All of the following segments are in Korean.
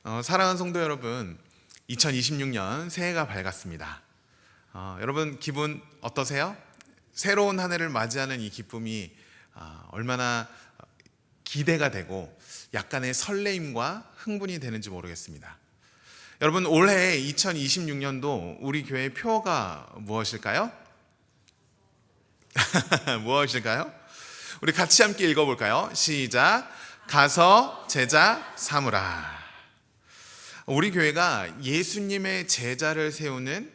사랑하는 성도 여러분, 2026년 새해가 밝았습니다. 여러분 기분 어떠세요? 새로운 한 해를 맞이하는 이 기쁨이 얼마나 기대가 되고 약간의 설레임과 흥분이 되는지 모르겠습니다. 여러분, 올해 2026년도 우리 교회 표어가 무엇일까요? 무엇일까요? 우리 같이 함께 읽어볼까요? 시작! 가서 제자 삼으라. 우리 교회가 예수님의 제자를 세우는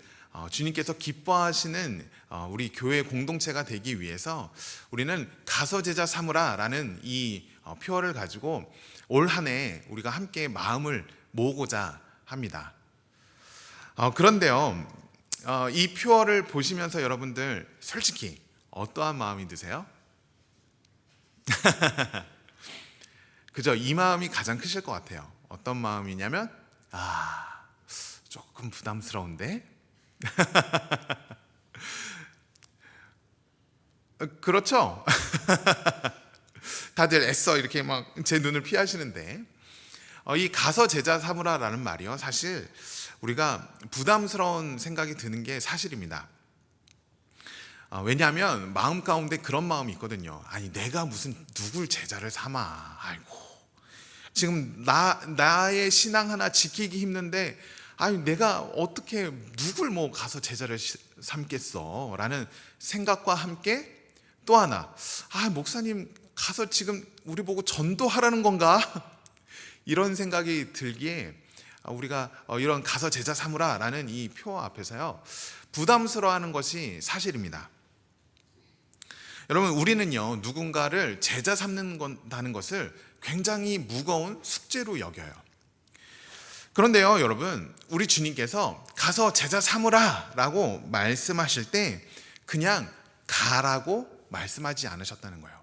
주님께서 기뻐하시는 우리 교회 공동체가 되기 위해서 우리는 가서 제자 삼으라 라는 이 표어를 가지고 올 한 해 우리가 함께 마음을 모으고자 합니다. 그런데요, 이 표어를 보시면서 여러분들 솔직히 어떠한 마음이 드세요? 그죠? 이 마음이 가장 크실 것 같아요. 어떤 마음이냐면 조금 부담스러운데? 그렇죠? 다들 애써 이렇게 막 제 눈을 피하시는데, 이 가서 제자 삼으라라는 말이요, 사실 우리가 부담스러운 생각이 드는 게 사실입니다. 왜냐하면 마음 가운데 그런 마음이 있거든요. 아니, 내가 무슨 누굴 제자를 삼아. 아이고, 지금 나의 신앙 하나 지키기 힘든데, 아니, 내가 어떻게 누굴 가서 제자를 삼겠어 라는 생각과 함께 또 하나, 목사님 가서 지금 우리 보고 전도하라는 건가? 이런 생각이 들기에 우리가 이런 가서 제자 삼으라 라는 이 표 앞에서요, 부담스러워하는 것이 사실입니다. 여러분, 우리는요, 누군가를 제자 삼는다는 것을 굉장히 무거운 숙제로 여겨요. 그런데요, 여러분, 우리 주님께서 가서 제자 삼으라 라고 말씀하실 때 그냥 가라고 말씀하지 않으셨다는 거예요.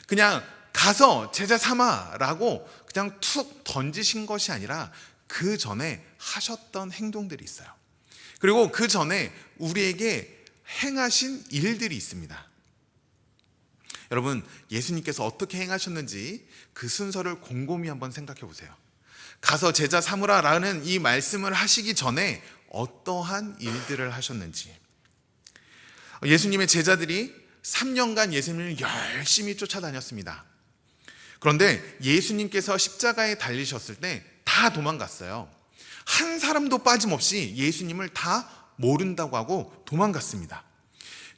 그냥 가서 제자 삼아 라고 그냥 툭 던지신 것이 아니라 그 전에 하셨던 행동들이 있어요. 그리고 그 전에 우리에게 행하신 일들이 있습니다. 여러분, 예수님께서 어떻게 행하셨는지 그 순서를 곰곰이 한번 생각해 보세요. 가서 제자 삼으라 라는 이 말씀을 하시기 전에 어떠한 일들을 하셨는지. 예수님의 제자들이 3년간 예수님을 열심히 쫓아다녔습니다. 그런데 예수님께서 십자가에 달리셨을 때 다 도망갔어요. 한 사람도 빠짐없이 예수님을 다 모른다고 하고 도망갔습니다.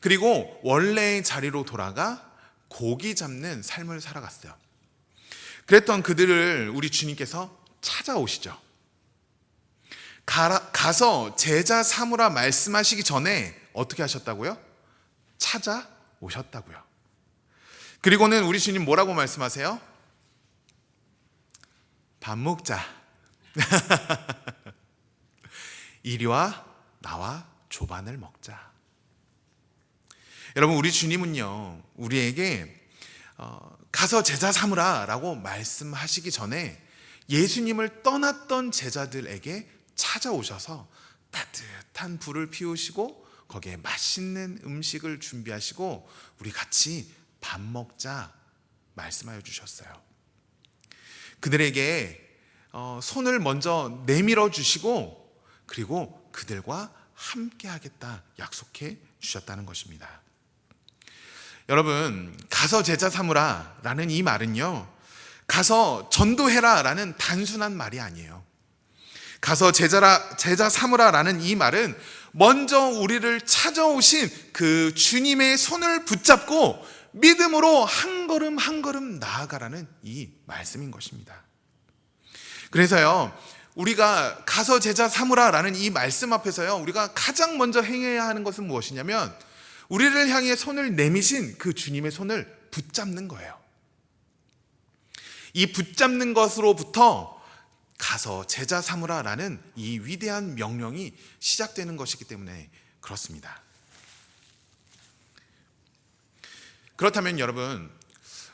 그리고 원래의 자리로 돌아가 고기 잡는 삶을 살아갔어요. 그랬던 그들을 우리 주님께서 찾아오시죠. 가서 제자 삼으라 말씀하시기 전에 어떻게 하셨다고요? 찾아오셨다고요. 그리고는 우리 주님 뭐라고 말씀하세요? 밥 먹자. 이리와 나와 조반을 먹자. 여러분, 우리 주님은요, 우리에게 가서 제자 삼으라 라고 말씀하시기 전에 예수님을 떠났던 제자들에게 찾아오셔서 따뜻한 불을 피우시고 거기에 맛있는 음식을 준비하시고 우리 같이 밥 먹자 말씀하여 주셨어요. 그들에게 손을 먼저 내밀어 주시고 그리고 그들과 함께 하겠다 약속해 주셨다는 것입니다. 여러분, 가서 제자 삼으라 라는 이 말은요, 가서 전도해라 라는 단순한 말이 아니에요. 가서 제자 삼으라 라는 이 말은 먼저 우리를 찾아오신 그 주님의 손을 붙잡고 믿음으로 한 걸음 한 걸음 나아가라는 이 말씀인 것입니다. 그래서요, 우리가 가서 제자 삼으라 라는 이 말씀 앞에서요, 우리가 가장 먼저 행해야 하는 것은 무엇이냐면 우리를 향해 손을 내미신 그 주님의 손을 붙잡는 거예요. 이 붙잡는 것으로부터 가서 제자 삼으라 라는 이 위대한 명령이 시작되는 것이기 때문에 그렇습니다. 그렇다면 여러분,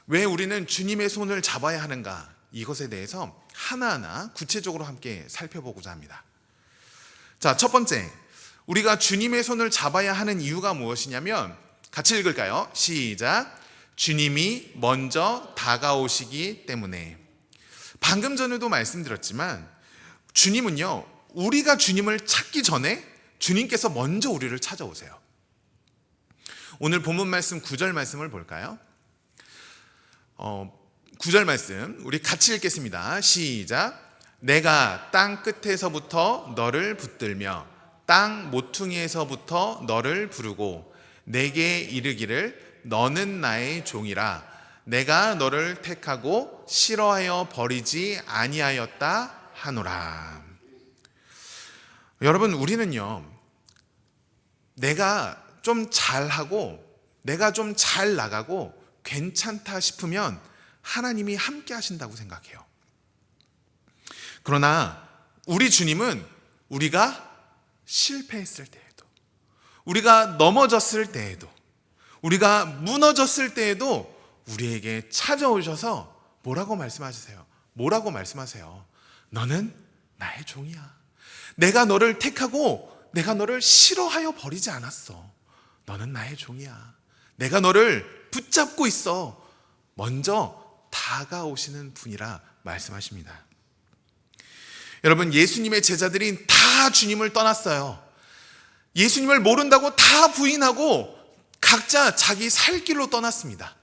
왜 우리는 주님의 손을 잡아야 하는가? 이것에 대해서 하나하나 구체적으로 함께 살펴보고자 합니다. 자, 첫 번째, 우리가 주님의 손을 잡아야 하는 이유가 무엇이냐면, 같이 읽을까요? 시작! 주님이 먼저 다가오시기 때문에. 방금 전에도 말씀드렸지만 주님은요, 우리가 주님을 찾기 전에 주님께서 먼저 우리를 찾아오세요. 오늘 본문 말씀 9절 말씀을 볼까요? 9절 말씀 우리 같이 읽겠습니다. 시작. 내가 땅 끝에서부터 너를 붙들며 땅 모퉁이에서부터 너를 부르고 내게 이르기를 너는 나의 종이라. 내가 너를 택하고 싫어하여 버리지 아니하였다 하노라. 여러분, 우리는요, 내가 좀 잘하고 내가 좀 잘 나가고 괜찮다 싶으면 하나님이 함께 하신다고 생각해요. 그러나 우리 주님은 우리가 실패했을 때에도, 우리가 넘어졌을 때에도, 우리가 무너졌을 때에도 우리에게 찾아오셔서 뭐라고 말씀하세요? 뭐라고 말씀하세요? 너는 나의 종이야. 내가 너를 택하고 내가 너를 싫어하여 버리지 않았어. 너는 나의 종이야. 내가 너를 붙잡고 있어. 먼저 다가오시는 분이라 말씀하십니다. 여러분, 예수님의 제자들이 다 주님을 떠났어요. 예수님을 모른다고 다 부인하고 각자 자기 살 길로 떠났습니다.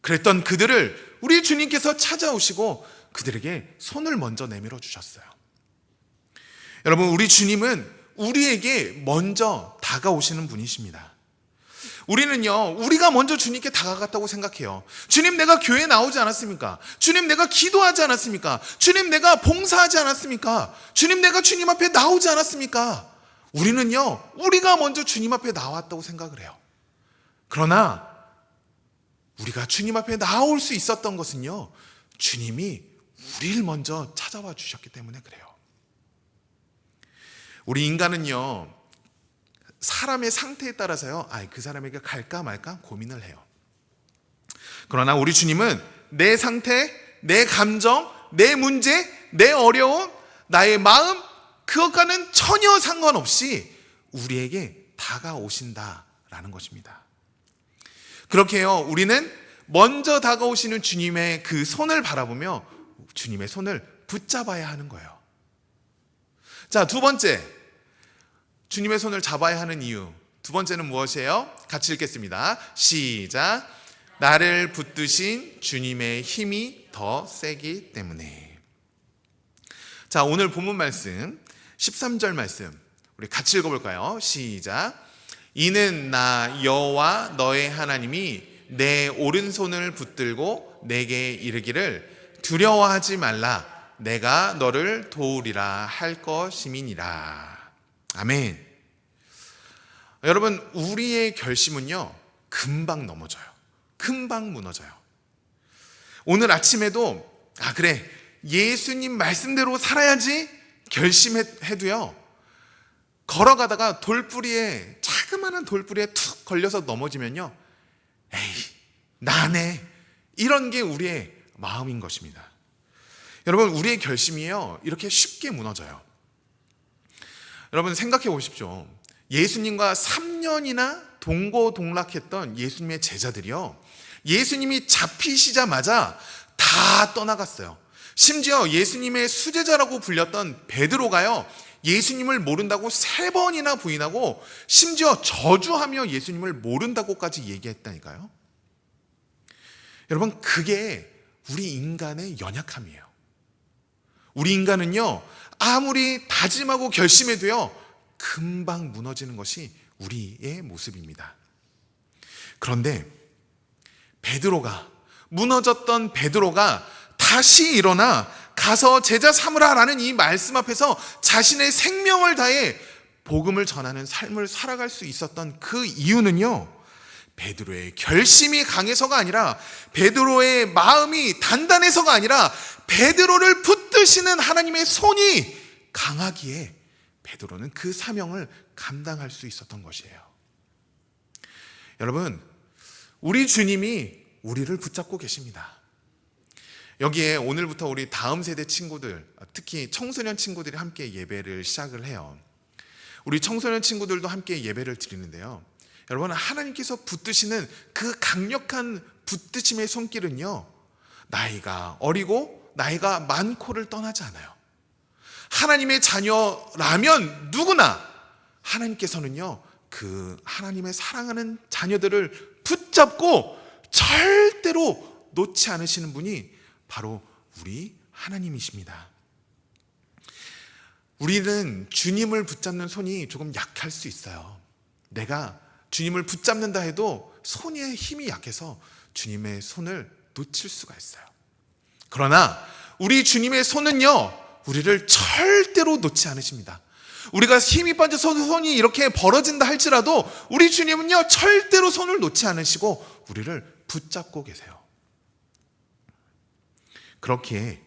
그랬던 그들을 우리 주님께서 찾아오시고 그들에게 손을 먼저 내밀어 주셨어요. 여러분, 우리 주님은 우리에게 먼저 다가오시는 분이십니다. 우리는요, 우리가 먼저 주님께 다가갔다고 생각해요. 주님, 내가 교회에 나오지 않았습니까? 주님, 내가 기도하지 않았습니까? 주님, 내가 봉사하지 않았습니까? 주님, 내가 주님 앞에 나오지 않았습니까? 우리는요, 우리가 먼저 주님 앞에 나왔다고 생각을 해요. 그러나 우리가 주님 앞에 나올 수 있었던 것은요, 주님이 우리를 먼저 찾아와 주셨기 때문에 그래요. 우리 인간은요, 사람의 상태에 따라서요, 그 사람에게 갈까 말까 고민을 해요. 그러나 우리 주님은 내 상태, 내 감정, 내 문제, 내 어려움, 나의 마음, 그것과는 전혀 상관없이 우리에게 다가오신다라는 것입니다. 그렇게 해요, 우리는 먼저 다가오시는 주님의 그 손을 바라보며 주님의 손을 붙잡아야 하는 거예요. 자, 두 번째, 주님의 손을 잡아야 하는 이유. 두 번째는 무엇이에요? 같이 읽겠습니다. 시작. 나를 붙드신 주님의 힘이 더 세기 때문에. 자, 오늘 본문 말씀 13절 말씀 우리 같이 읽어볼까요? 시작. 이는 나 여호와 너의 하나님이 내 오른손을 붙들고 내게 이르기를 두려워하지 말라. 내가 너를 도우리라 할 것임이니라. 아멘. 여러분, 우리의 결심은요, 금방 넘어져요. 금방 무너져요. 오늘 아침에도 그래, 예수님 말씀대로 살아야지 결심해도요, 걸어가다가 돌뿌리에, 자그마한 돌뿌리에 툭 걸려서 넘어지면요, 에이, 나네, 이런 게 우리의 마음인 것입니다. 여러분, 우리의 결심이요, 이렇게 쉽게 무너져요. 여러분, 생각해 보십시오. 예수님과 3년이나 동고동락했던 예수님의 제자들이요, 예수님이 잡히시자마자 다 떠나갔어요. 심지어 예수님의 수제자라고 불렸던 베드로가요, 예수님을 모른다고 3번이나 부인하고 심지어 저주하며 예수님을 모른다고까지 얘기했다니까요. 여러분, 그게 우리 인간의 연약함이에요. 우리 인간은요, 아무리 다짐하고 결심해도요, 금방 무너지는 것이 우리의 모습입니다. 그런데 베드로가, 무너졌던 베드로가 다시 일어나 가서 제자 삼으라라는 이 말씀 앞에서 자신의 생명을 다해 복음을 전하는 삶을 살아갈 수 있었던 그 이유는요, 베드로의 결심이 강해서가 아니라, 베드로의 마음이 단단해서가 아니라, 베드로를 붙드시는 하나님의 손이 강하기에 베드로는 그 사명을 감당할 수 있었던 것이에요. 여러분, 우리 주님이 우리를 붙잡고 계십니다. 여기에 오늘부터 우리 다음 세대 친구들, 특히 청소년 친구들이 함께 예배를 시작을 해요. 우리 청소년 친구들도 함께 예배를 드리는데요, 여러분, 하나님께서 붙드시는 그 강력한 붙드심의 손길은요, 나이가 어리고 나이가 많고를 떠나지 않아요. 하나님의 자녀라면 누구나 하나님께서는요, 그 하나님의 사랑하는 자녀들을 붙잡고 절대로 놓지 않으시는 분이 바로 우리 하나님이십니다. 우리는 주님을 붙잡는 손이 조금 약할 수 있어요. 내가 주님을 붙잡는다 해도 손의 힘이 약해서 주님의 손을 놓칠 수가 있어요. 그러나 우리 주님의 손은요, 우리를 절대로 놓지 않으십니다. 우리가 힘이 빠져서 손이 이렇게 벌어진다 할지라도 우리 주님은요, 절대로 손을 놓지 않으시고 우리를 붙잡고 계세요. 그렇기에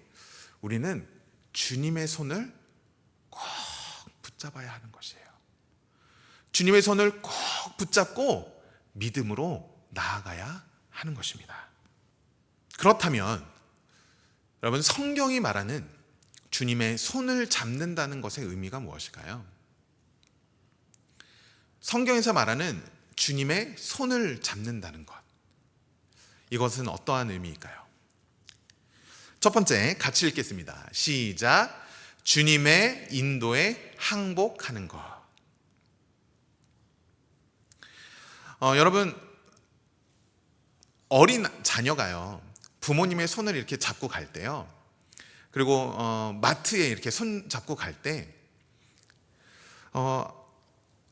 우리는 주님의 손을 꼭 붙잡아야 하는 것이에요. 주님의 손을 꼭 붙잡고 믿음으로 나아가야 하는 것입니다. 그렇다면 여러분, 성경이 말하는 주님의 손을 잡는다는 것의 의미가 무엇일까요? 성경에서 말하는 주님의 손을 잡는다는 것, 이것은 어떠한 의미일까요? 첫 번째, 같이 읽겠습니다. 시작. 주님의 인도에 항복하는 것. 여러분, 어린 자녀가요, 부모님의 손을 이렇게 잡고 갈 때요, 그리고 마트에 이렇게 손 잡고 갈 때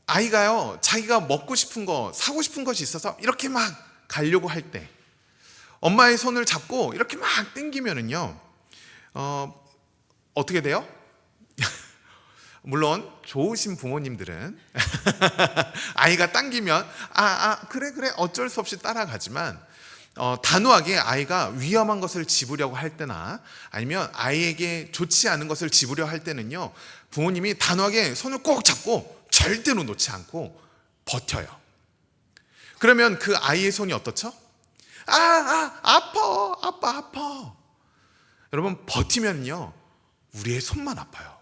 아이가요, 자기가 먹고 싶은 거, 사고 싶은 것이 있어서 이렇게 막 가려고 할 때 엄마의 손을 잡고 이렇게 막 당기면은요, 어떻게 돼요? 물론 좋으신 부모님들은 아이가 당기면 그래 어쩔 수 없이 따라가지만, 단호하게 아이가 위험한 것을 집으려고 할 때나 아니면 아이에게 좋지 않은 것을 집으려 할 때는요, 부모님이 단호하게 손을 꼭 잡고 절대로 놓지 않고 버텨요. 그러면 그 아이의 손이 어떻죠? 아파. 여러분, 버티면요, 우리의 손만 아파요.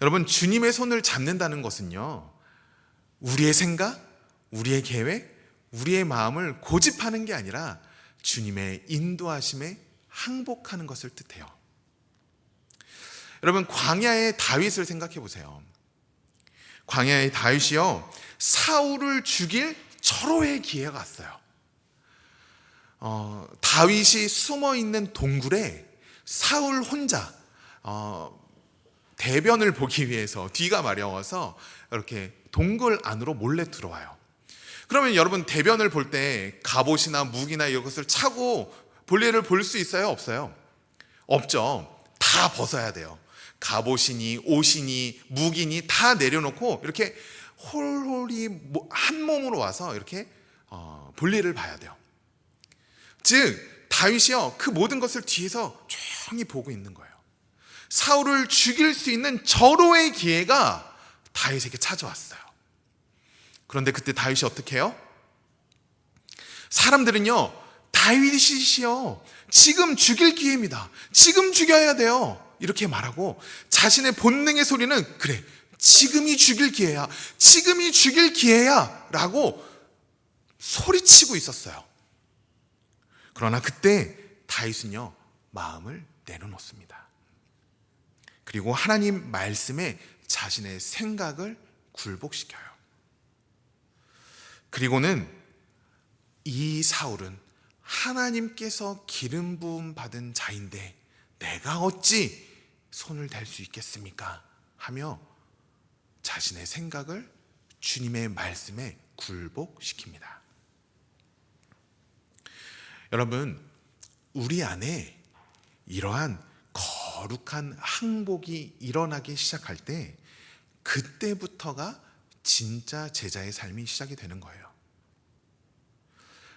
여러분, 주님의 손을 잡는다는 것은요, 우리의 생각, 우리의 계획, 우리의 마음을 고집하는 게 아니라 주님의 인도하심에 항복하는 것을 뜻해요. 여러분, 광야의 다윗을 생각해 보세요. 광야의 다윗이요, 사울을 죽일 절호의 기회가 왔어요. 다윗이 숨어 있는 동굴에 사울 혼자 대변을 보기 위해서 뒤가 마려워서 이렇게 동굴 안으로 몰래 들어와요. 그러면 여러분, 대변을 볼 때 갑옷이나 무기나 이것을 차고 볼일을 볼 수 있어요? 없어요? 없죠. 다 벗어야 돼요. 갑옷이니 옷이니 무기니 다 내려놓고 이렇게 홀홀이 한 몸으로 와서 이렇게 볼일을 봐야 돼요. 즉 다윗이요, 그 모든 것을 뒤에서 조용히 보고 있는 거예요. 사울을 죽일 수 있는 절호의 기회가 다윗에게 찾아왔어요. 그런데 그때 다윗이 어떻게 해요? 사람들은요, 다윗이시여, 지금 죽일 기회입니다. 지금 죽여야 돼요. 이렇게 말하고 자신의 본능의 소리는 그래, 지금이 죽일 기회야. 지금이 죽일 기회야. 라고 소리치고 있었어요. 그러나 그때 다윗은요, 마음을 내려놓습니다. 그리고 하나님 말씀에 자신의 생각을 굴복시켜요. 그리고는 이 사울은 하나님께서 기름 부음 받은 자인데 내가 어찌 손을 댈 수 있겠습니까? 하며 자신의 생각을 주님의 말씀에 굴복시킵니다. 여러분, 우리 안에 이러한 거룩한 항복이 일어나기 시작할 때 그때부터가 진짜 제자의 삶이 시작이 되는 거예요.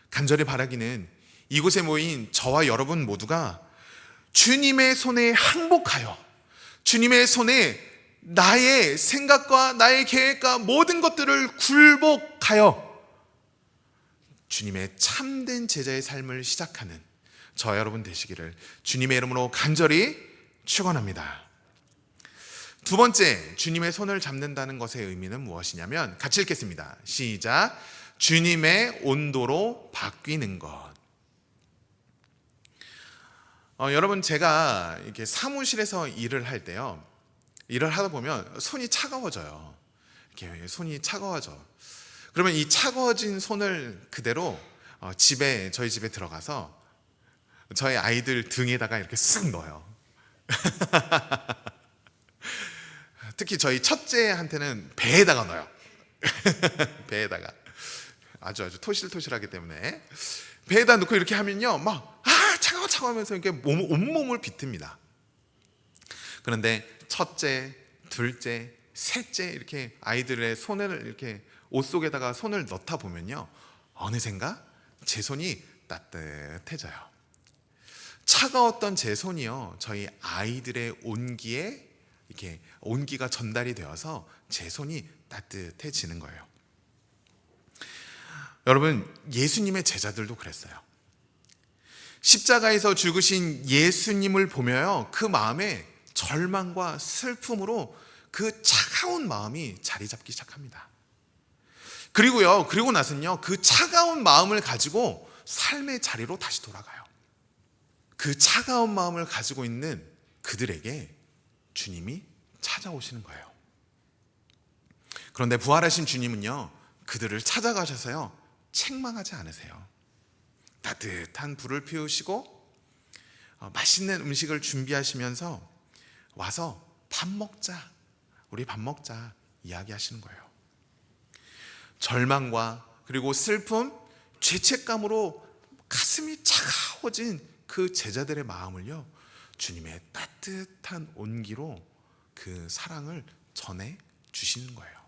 간절히 바라기는 이곳에 모인 저와 여러분 모두가 주님의 손에 항복하여 주님의 손에 나의 생각과 나의 계획과 모든 것들을 굴복하여 주님의 참된 제자의 삶을 시작하는 저와 여러분 되시기를 주님의 이름으로 간절히 축원합니다. 두 번째, 주님의 손을 잡는다는 것의 의미는 무엇이냐면, 같이 읽겠습니다. 시작. 주님의 온도로 바뀌는 것. 여러분, 제가 이렇게 사무실에서 일을 할 때요, 일을 하다 보면 손이 차가워져요. 이렇게 손이 차가워져. 그러면 이 차가워진 손을 그대로 저희 집에 들어가서 저희 아이들 등에다가 이렇게 쓱 넣어요. 특히 저희 첫째한테는 배에다가 넣어요. 배에다가 아주 토실토실하기 때문에 배에다 넣고 이렇게 하면요, 막 차가워 하면서 이렇게 온몸을 비틉니다. 그런데 첫째, 둘째, 셋째 이렇게 아이들의 손을 이렇게 옷 속에다가 손을 넣다 보면요, 어느샌가 제 손이 따뜻해져요. 차가웠던 제 손이요, 저희 아이들의 온기에 이렇게 온기가 전달이 되어서 제 손이 따뜻해지는 거예요. 여러분, 예수님의 제자들도 그랬어요. 십자가에서 죽으신 예수님을 보며요, 그 마음에 절망과 슬픔으로 그 차가운 마음이 자리 잡기 시작합니다. 그리고 나서는요, 그 차가운 마음을 가지고 삶의 자리로 다시 돌아가요. 그 차가운 마음을 가지고 있는 그들에게 주님이 찾아오시는 거예요. 그런데 부활하신 주님은요, 그들을 찾아가셔서요, 책망하지 않으세요. 따뜻한 불을 피우시고 맛있는 음식을 준비하시면서 와서 밥 먹자, 우리 밥 먹자 이야기하시는 거예요. 절망과 그리고 슬픔, 죄책감으로 가슴이 차가워진 그 제자들의 마음을요, 주님의 따뜻한 온기로 그 사랑을 전해 주시는 거예요.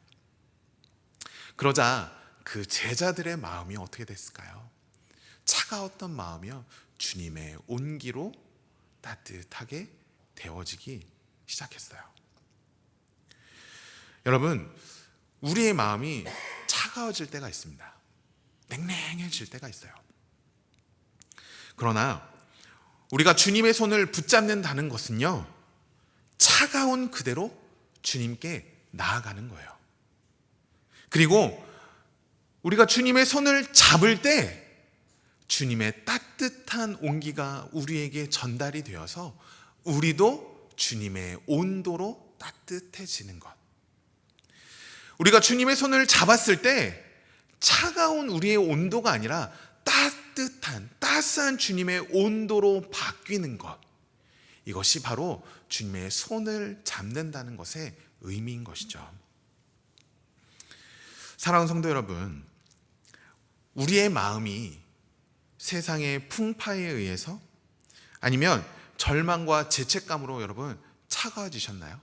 그러자 그 제자들의 마음이 어떻게 됐을까요? 차가웠던 마음이요, 주님의 온기로 따뜻하게 데워지기 시작했어요. 여러분, 우리의 마음이 차가워질 때가 있습니다. 냉랭해질 때가 있어요. 그러나 우리가 주님의 손을 붙잡는다는 것은요, 차가운 그대로 주님께 나아가는 거예요. 그리고 우리가 주님의 손을 잡을 때 주님의 따뜻한 온기가 우리에게 전달이 되어서 우리도 주님의 온도로 따뜻해지는 것. 우리가 주님의 손을 잡았을 때 차가운 우리의 온도가 아니라 따스한 주님의 온도로 바뀌는 것. 이것이 바로 주님의 손을 잡는다는 것의 의미인 것이죠. 사랑하는 성도 여러분, 우리의 마음이 세상의 풍파에 의해서 아니면 절망과 죄책감으로 여러분 차가워지셨나요?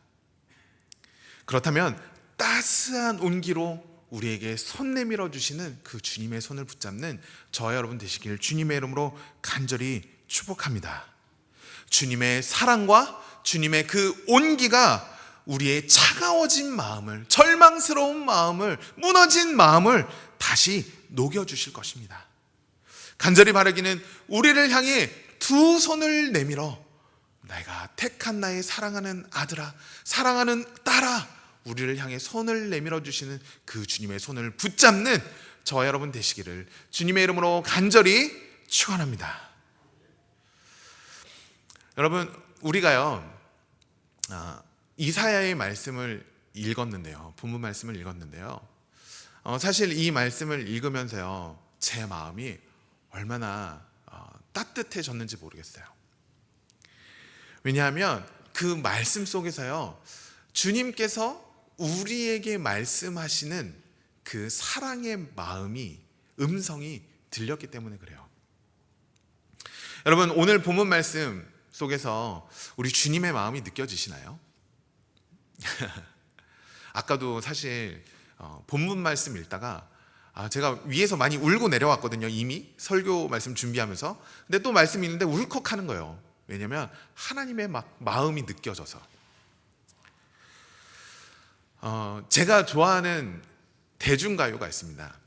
그렇다면 따스한 온기로 우리에게 손 내밀어 주시는 그 주님의 손을 붙잡는 저와 여러분 되시길 주님의 이름으로 간절히 축복합니다. 주님의 사랑과 주님의 그 온기가 우리의 차가워진 마음을, 절망스러운 마음을, 무너진 마음을 다시 녹여주실 것입니다. 간절히 바라기는 우리를 향해 두 손을 내밀어 내가 택한 나의 사랑하는 아들아, 사랑하는 딸아, 우리를 향해 손을 내밀어 주시는 그 주님의 손을 붙잡는 저와 여러분 되시기를 주님의 이름으로 간절히 축원합니다. 여러분, 우리가요 이사야의 말씀을 읽었는데요, 본문 말씀을 읽었는데요, 사실 이 말씀을 읽으면서요 제 마음이 얼마나 따뜻해졌는지 모르겠어요. 왜냐하면 그 말씀 속에서요 주님께서 우리에게 말씀하시는 그 사랑의 마음이, 음성이 들렸기 때문에 그래요. 여러분, 오늘 본문 말씀 속에서 우리 주님의 마음이 느껴지시나요? 아까도 사실 본문 말씀 읽다가 제가 위에서 많이 울고 내려왔거든요. 이미 설교 말씀 준비하면서. 근데 또 말씀 읽는데 울컥하는 거예요. 왜냐하면 하나님의 마음이 느껴져서. 제가 좋아하는 대중가요가 있습니다.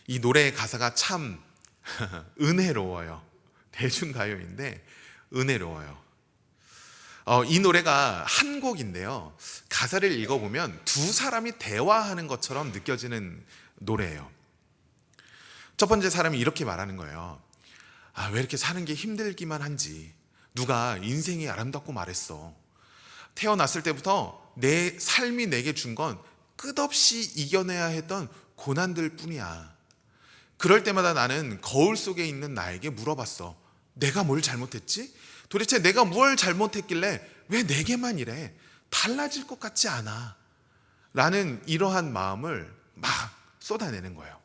이 노래의 가사가 참 은혜로워요. 대중가요인데 은혜로워요. 이 노래가 한 곡인데요, 가사를 읽어보면 두 사람이 대화하는 것처럼 느껴지는 노래예요. 첫 번째 사람이 이렇게 말하는 거예요. 왜 이렇게 사는 게 힘들기만 한지. 누가 인생이 아름답고 말했어. 태어났을 때부터 내 삶이 내게 준 건 끝없이 이겨내야 했던 고난들 뿐이야. 그럴 때마다 나는 거울 속에 있는 나에게 물어봤어. 내가 뭘 잘못했지? 도대체 내가 뭘 잘못했길래 왜 내게만 이래? 달라질 것 같지 않아. 라는 이러한 마음을 막 쏟아내는 거예요.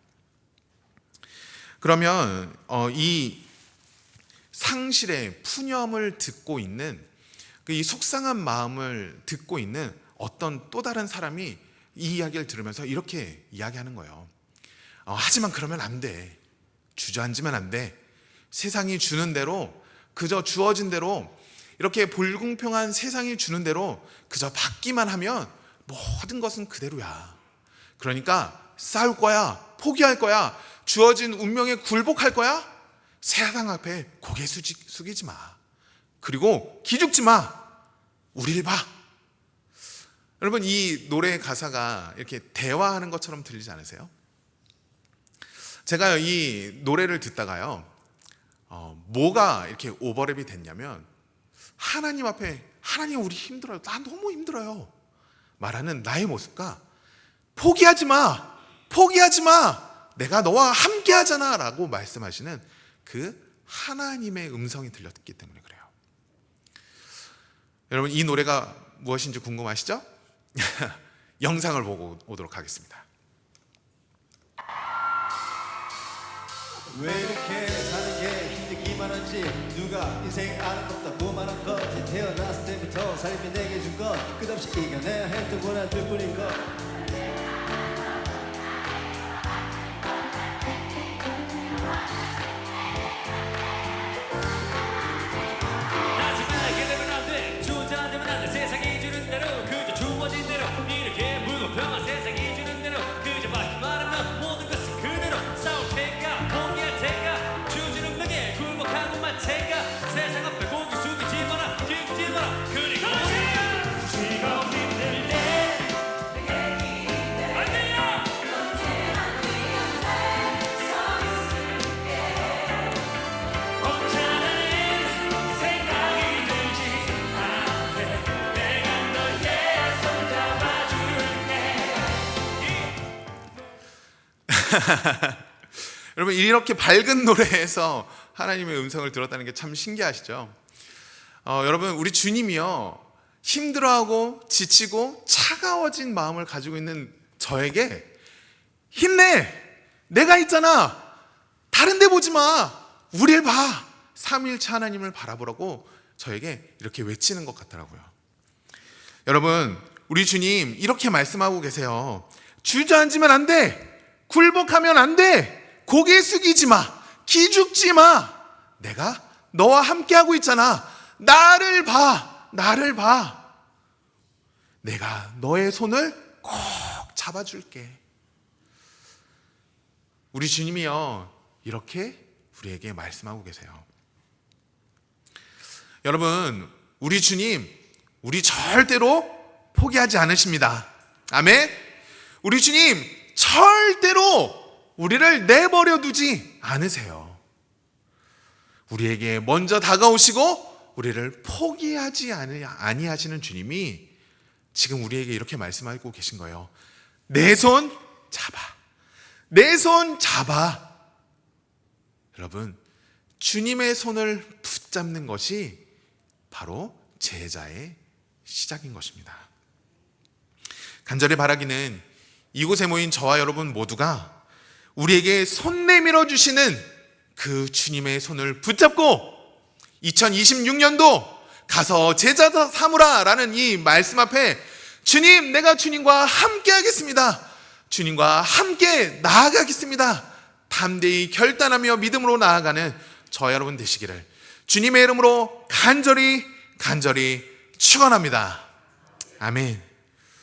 그러면 이 상실의 푸념을 듣고 있는, 이 속상한 마음을 듣고 있는 어떤 또 다른 사람이 이 이야기를 들으면서 이렇게 이야기하는 거예요. 하지만 그러면 안 돼. 주저앉으면 안 돼. 세상이 주는 대로, 그저 주어진 대로, 이렇게 불공평한 세상이 주는 대로 그저 받기만 하면 모든 것은 그대로야. 그러니까 싸울 거야, 포기할 거야, 주어진 운명에 굴복할 거야. 세상 앞에 고개 숙이지 마. 그리고 기죽지 마. 우리를 봐. 여러분, 이 노래의 가사가 이렇게 대화하는 것처럼 들리지 않으세요? 제가 이 노래를 듣다가요, 뭐가 이렇게 오버랩이 됐냐면, 하나님 앞에, 하나님 우리 힘들어요, 나 너무 힘들어요 말하는 나의 모습과, 포기하지 마, 포기하지 마, 내가 너와 함께 하잖아 라고 말씀하시는 그 하나님의 음성이 들렸기 때문에 그래요. 여러분, 이 노래가 무엇인지 궁금하시죠? 영상을 보고 오도록 하겠습니다. 왜 이렇게 사는 게 힘들기만 한지, 누가 인생 아름답다고 말한 건지, 태어났을 때부터 삶이 내게 준 건 끝없이 이겨내야 했던 고난들 뿐인 것. 하지만 이러면 안 돼, 주저앉으면 안 돼. 세상이 주는 대로, 그저 주어진 대로, 이렇게 불공평한 세상이 주는 대로 그저 받기만 하면 모든 것은 그대로. 싸울 테니까 포기할 테니까, 주주는 운명에 굴복한 것만 테니까. 세상 앞에 고개 숙이지 마라, 기죽지 마라. 그리고 지금 힘들 때 안 돼요. 혼자라는 생각이 들지 않게, 내가 너의 손 잡아줄게. 여러분, 이렇게 밝은 노래에서 하나님의 음성을 들었다는 게 참 신기하시죠? 여러분, 우리 주님이요, 힘들어하고 지치고 차가워진 마음을 가지고 있는 저에게 힘내! 내가 있잖아! 다른 데 보지 마! 우리를 봐! 삼위일체 하나님을 바라보라고 저에게 이렇게 외치는 것 같더라고요. 여러분, 우리 주님 이렇게 말씀하고 계세요. 주저앉으면 안 돼! 굴복하면 안 돼! 고개 숙이지 마! 기죽지 마! 내가 너와 함께하고 있잖아! 나를 봐! 나를 봐! 내가 너의 손을 꼭 잡아줄게. 우리 주님이요, 이렇게 우리에게 말씀하고 계세요. 여러분, 우리 주님, 우리 절대로 포기하지 않으십니다. 아멘? 우리 주님 절대로 우리를 내버려 두지 않으세요. 우리에게 먼저 다가오시고 우리를 포기하지 아니하시는 주님이 지금 우리에게 이렇게 말씀하고 계신 거예요. 내 손 잡아. 내 손 잡아. 여러분, 주님의 손을 붙잡는 것이 바로 제자의 시작인 것입니다. 간절히 바라기는 이곳에 모인 저와 여러분 모두가 우리에게 손 내밀어 주시는 그 주님의 손을 붙잡고 2026년도 가서 제자 삼으라 라는 이 말씀 앞에, 주님, 내가 주님과 함께 하겠습니다, 주님과 함께 나아가겠습니다, 담대히 결단하며 믿음으로 나아가는 저 여러분 되시기를 주님의 이름으로 간절히 축원합니다. 아멘.